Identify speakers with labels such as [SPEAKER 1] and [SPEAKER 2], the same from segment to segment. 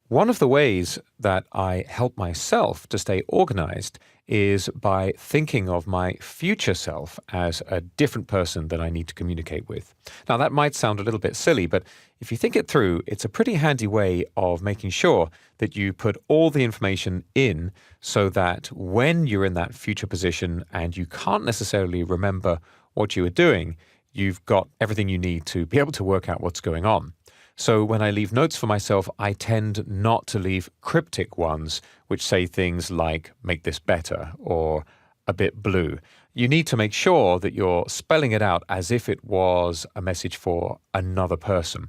[SPEAKER 1] One of the ways that I help myself to stay organized is by thinking of my future self as a different person that I need to communicate with. Now, that might sound a little bit silly, but if you think it through, it's a pretty handy way of making sure that you put all the information in so that when you're in that future position and you can't necessarily remember what you were doing, you've got everything you need to be able to work out what's going on. So when I leave notes for myself, I tend not to leave cryptic ones, which say things like, make this better, or a bit blue. You need to make sure that you're spelling it out as if it was a message for another person.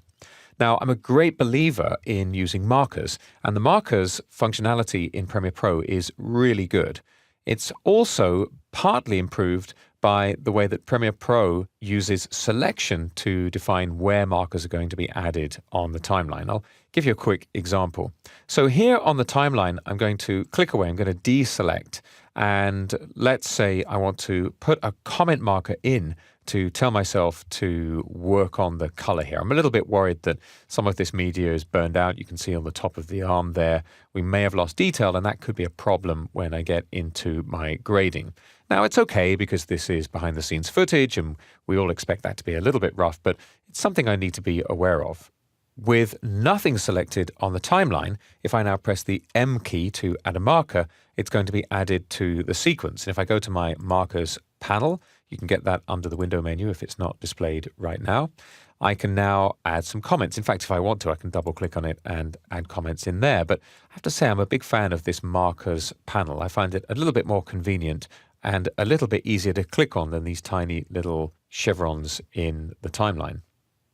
[SPEAKER 1] Now, I'm a great believer in using markers, and the markers functionality in Premiere Pro is really good. It's also partly improved by the way that Premiere Pro uses selection to define where markers are going to be added on the timeline. I'll give you a quick example. So here on the timeline, I'm going to click away. I'm going to deselect. And let's say I want to put a comment marker in to tell myself to work on the color here. I'm a little bit worried that some of this media is burned out. You can see on the top of the arm there, we may have lost detail, and that could be a problem when I get into my grading. Now, it's okay because this is behind the scenes footage and we all expect that to be a little bit rough, but it's something I need to be aware of. With nothing selected on the timeline, if I now press the M key to add a marker, it's going to be added to the sequence. And if I go to my markers panel, you can get that under the window menu if it's not displayed right now. I can now add some comments. In fact, if I want to, I can double click on it and add comments in there. But I have to say I'm a big fan of this markers panel. I find it a little bit more convenient and a little bit easier to click on than these tiny little chevrons in the timeline.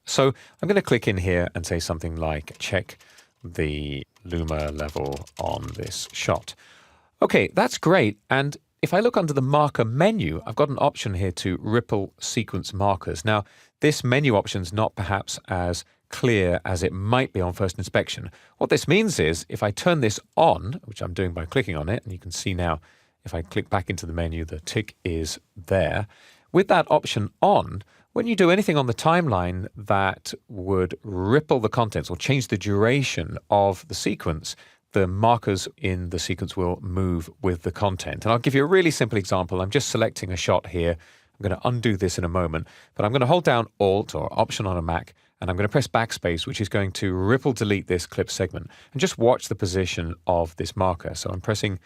[SPEAKER 1] So I'm going to click in here and say something like check the luma level on this shot. Okay, that's great. And if I look under the marker menu, I've got an option here to ripple sequence markers. Now, this menu option is not perhaps as clear as it might be on first inspection. What this means is if I turn this on, which I'm doing by clicking on it, and you can see now if I click back into the menu, the tick is there. With that option on, when you do anything on the timeline that would ripple the contents or change the duration of the sequence, the markers in the sequence will move with the content. And I'll give you a really simple example. I'm just selecting a shot here. I'm going to undo this in a moment, but I'm going to hold down Alt or Option on a Mac, and I'm going to press Backspace, which is going to ripple delete this clip segment, and just watch the position of this marker. So I'm pressing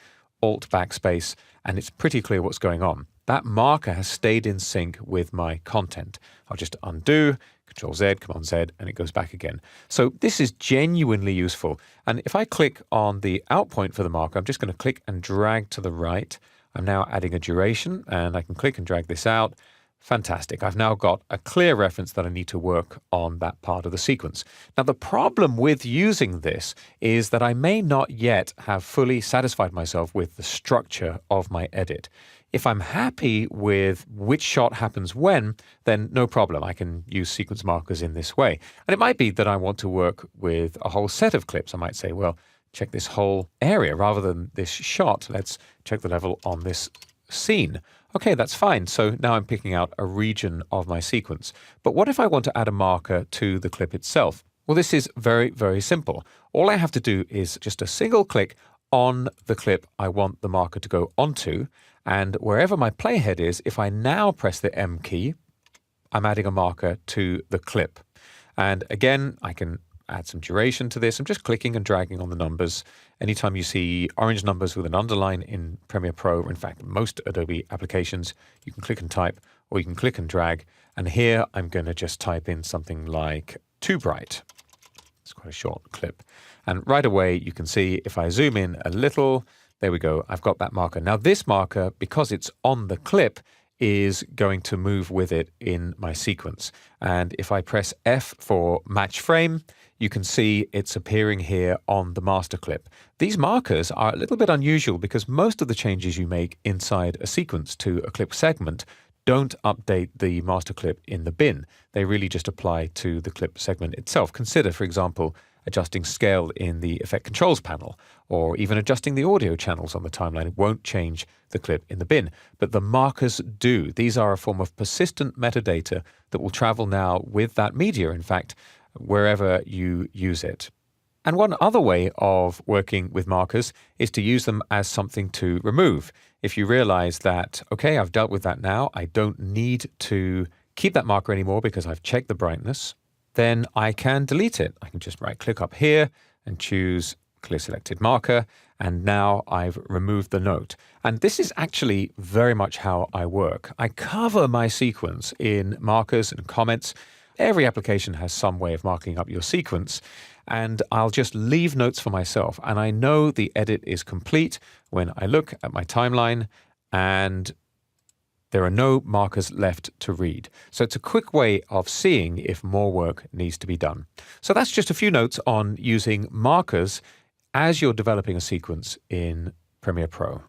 [SPEAKER 1] Alt Backspace, and it's pretty clear what's going on. That marker has stayed in sync with my content. I'll just undo, Control Z, Command Z, and it goes back again. So this is genuinely useful. And if I click on the out point for the marker, I'm just going to click and drag to the right. I'm now adding a duration, and I can click and drag this out. Fantastic. I've now got a clear reference that I need to work on that part of the sequence. Now, the problem with using this is that I may not yet have fully satisfied myself with the structure of my edit. If I'm happy with which shot happens when, then no problem. I can use sequence markers in this way. And it might be that I want to work with a whole set of clips. I might say, well, check this whole area rather than this shot. Let's check the level on this scene. Okay, that's fine. So now I'm picking out a region of my sequence. But what if I want to add a marker to the clip itself? Well, this is very, very simple. All I have to do is just a single click on the clip I want the marker to go onto. And wherever my playhead is, if I now press the M key, I'm adding a marker to the clip. And again, I can add some duration to this. I'm just clicking and dragging on the numbers. Anytime you see orange numbers with an underline in Premiere Pro, or in fact, most Adobe applications, you can click and type, or you can click and drag. And here I'm going to just type in something like too bright. It's quite a short clip. And right away, you can see if I zoom in a little, there we go. I've got that marker. Now this marker, because it's on the clip, is going to move with it in my sequence. And if I press F for match frame, you can see it's appearing here on the master clip. These markers are a little bit unusual because most of the changes you make inside a sequence to a clip segment don't update the master clip in the bin. They really just apply to the clip segment itself. Consider, for example, adjusting scale in the effect controls panel, or even adjusting the audio channels on the timeline. It won't change the clip in the bin, but the markers do. These are a form of persistent metadata that will travel now with that media, in fact, wherever you use it. And one other way of working with markers is to use them as something to remove. If you realize that, okay, I've dealt with that now, I don't need to keep that marker anymore because I've checked the brightness, then I can delete it. I can just right-click up here and choose Clear Selected Marker, and now I've removed the note. And this is actually very much how I work. I cover my sequence in markers and comments. Every application has some way of marking up your sequence, and I'll just leave notes for myself. And I know the edit is complete when I look at my timeline and there are no markers left to read. So it's a quick way of seeing if more work needs to be done. So that's just a few notes on using markers as you're developing a sequence in Premiere Pro.